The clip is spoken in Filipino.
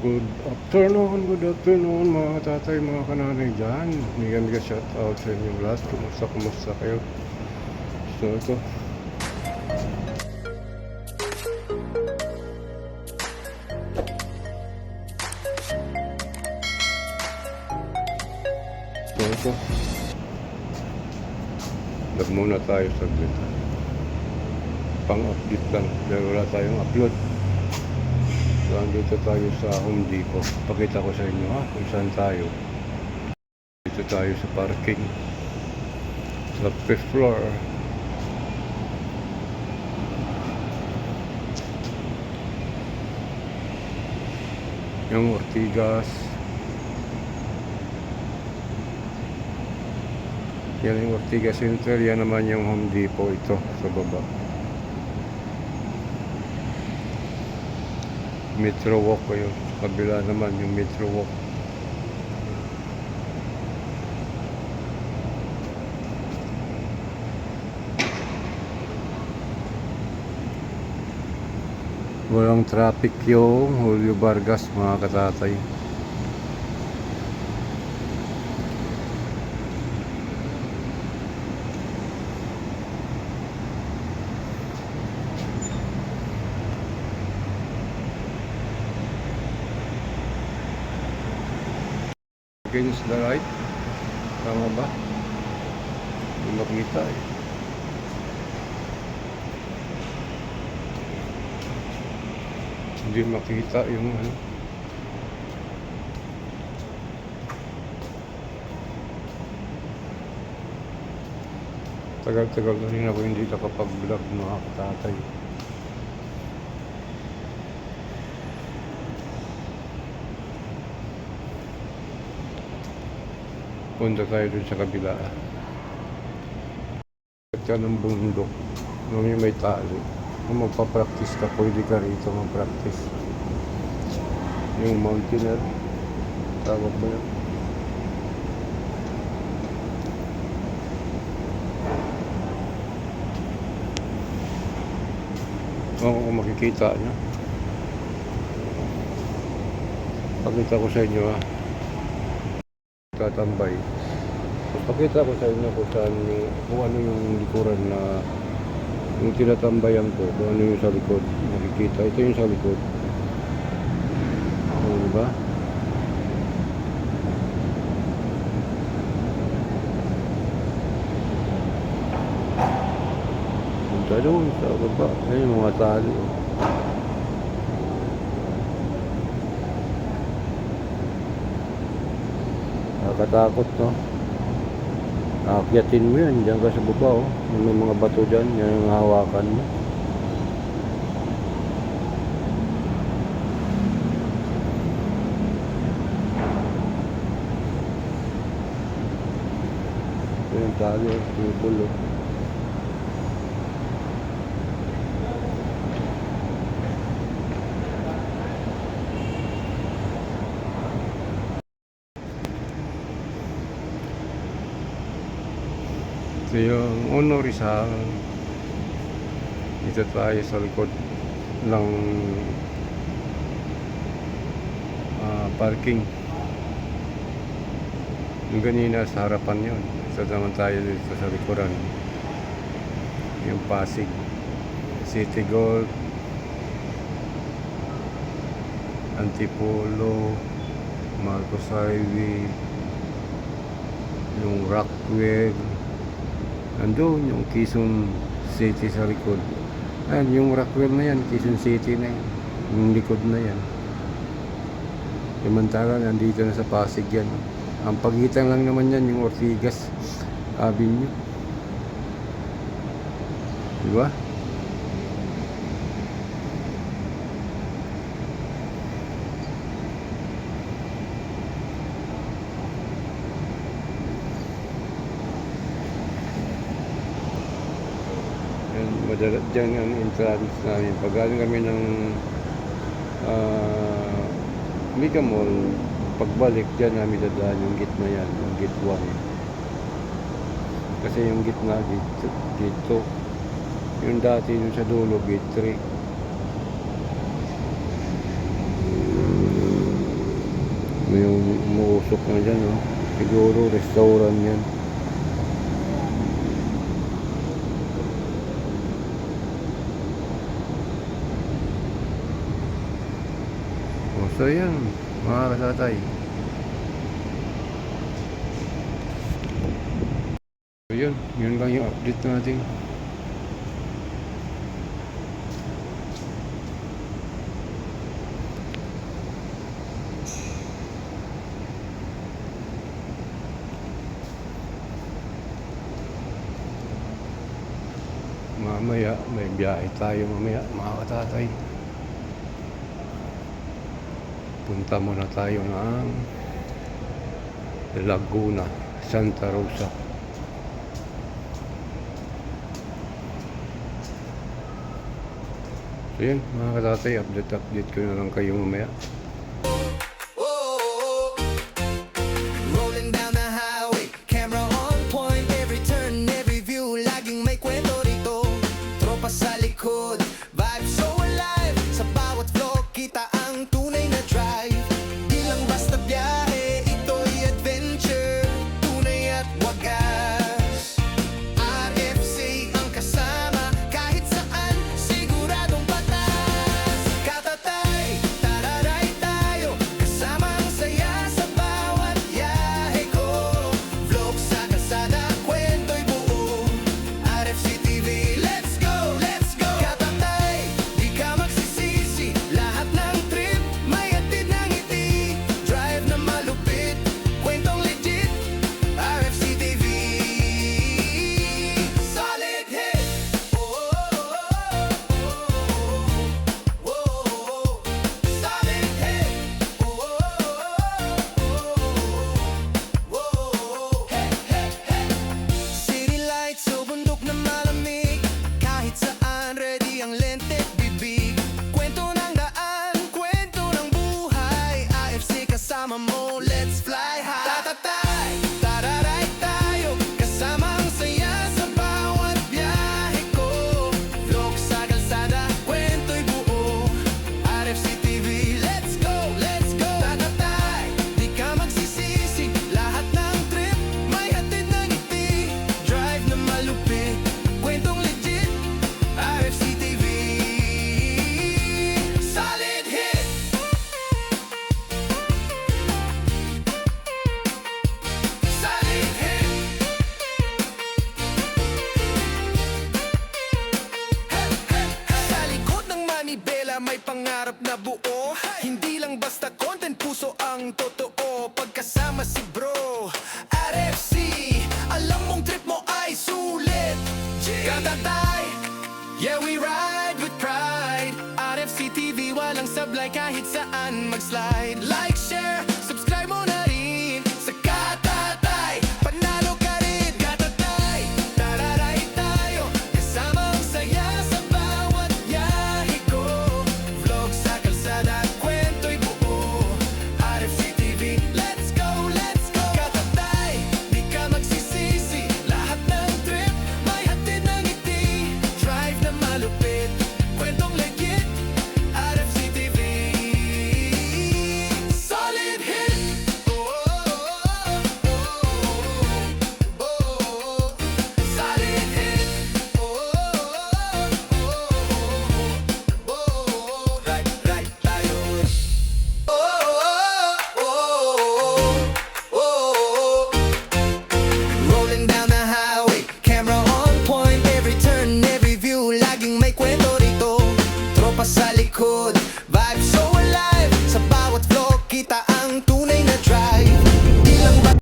Good afternoon mga tatay, mga kananay dyan. Mega shout out sa inyo lahat. Kumusta kayo? So ito, so ito. Lag muna tayo saglit. Pang-update lang, dahil wala tayong upload. So andito tayo sa Home Depot. Pakita ko sa inyo kung saan tayo. Dito tayo sa parking. Sa 5th floor. Yung Ortigas. Yan yung Ortigas Center. Yan naman yung Home Depot ito sa baba. Metro Walk ko yun. Sa kabila naman yung Metro Walk. Walang traffic yung Julio Vargas mga katatay. Against the right. Tama ba? Hindi makita eh. Hindi makita yung ano. Tagal-tagal na rin ako hindi nakapag-vlog mga katatay. Punta tayo dun sa kabila. Ka ng bundok. May tali. Kung magpa-practice ka, pwede ka rito mag-practice. Yung mountaineer. Tawag ba yun? Kung makikita nyo. Pakita ko sa inyo tatambay. Pakita ko sa inyo kung ano yung likuran na yung tinatambayan ko, kung ano yung sa likod. Makikita. Ito yung sa likod. Diba? Punta doon sa baba. Ayun yung mga tali. Nakakatakot, no? Aakyatin mo yan, dyan ka sa baba, may mga bato dyan, yan yung hawakan mo. Ito yung tali, tumutulo. Ito yung Honor Rizal. Dito tayo sa likod ng parking. Yung ganina sa harapan yun. Isa naman tayo dito sa likuran. Yung Pasig City Gold, Antipolo, Marcos Highway, yung Rockwell. Andun yung Quezon City sa likod. Ayan, yung Rockwell na yan, Quezon City na yan. Yung likod na yan. Samantala, nandito na sa Pasig yan. Ang pagitan lang naman yan, yung Ortigas Avenue. Diba? Madalat dyan ang entrance namin. Pag galing kami ng Mega Mall, pagbalik dyan namin dadaan yung gate na yan, yung gate 1. Kasi yung gitna dito, yung dati yung sa dulo, gate 3. May umuusok na dyan, oh. Siguro restaurant yan. So yan, mga katatay. So yun lang yung update natin. Mamaya may biyahe tayo mamaya, mga katatay. Punta muna tayo ng Laguna, Santa Rosa. So yan, mga katatay, update ko na lang kayo mamaya. Rolling down the highway, camera on point, every turn, every view, laging may kwento rito. Tropa sa likod, vibe so alive, sa bawat vlog kita ang tunay na drive. Di lang basta biyahe, ito'y adventure, tunay at wagas. RFC ang kasama, kahit saan, siguradong patas. Katatay, tararay tayo, kasama ang saya sa bawat biyahe ko. Vlog sa kalsada, kwento'y buo. RFC TV, let's go, let's go. Katatay, di ka magsisisi, lahat ng trip may hatid ng ngiti. Drive na malupit, kwentong legit. RFC TV, solid hit. Oh, oh, oh, oh, oh, oh. Solid hit. Oh, oh, oh, oh, hey, hey, hey. City lights o bundok na malamig, kahit saan ready ang lente at bibig. Kwento ng daan, kwento ng buhay, AFC kasama mo, let's fly high. Tatatay, tararay tayo, kasama ang saya sa bawat biyahe ko. Vlog sa kalsada, kwento'y buo. RFC TV, let's go, let's go. Tatatay, di ka magsisisi, lahat ng trip may hatid ng ngiti. Drive na malupit, kwentong legit. RFC TV, solid hit. Solid hit. Sa likod ng manibela may pangarap na buo. Hindi lang basta content, puso ang totoo. Pagkasama si bro RFC, alam mong trip mo ay sulit. Katatay, yeah we ride with pride. RFC TV, walang sablay kahit saan mag-slide. Like, share, subscribe mo na rin sa Katatay, panalo ka rin. Katatay, tararay tayo, kasama ang saya sa bawat biyahe ko. Vlog sa kalsada, kwento'y buo. RFC TV, let's go, let's go. Katatay, di ka magsisisi, lahat ng trip may hatid ng ngiti. Drive na malupit, kwentong legit. RFC TV, solid hit. Oh, oh, oh, oh, oh, oh. Solid hit. Oh, oh, oh, oh. Right tayo. Oh, oh, oh, oh. Rolling down the highway, camera on point, every turn, every view, laging may kwento rito. Tropa sa likod, vibe so alive, sa bawat vlog kita ang tunay na drive. Di lang ba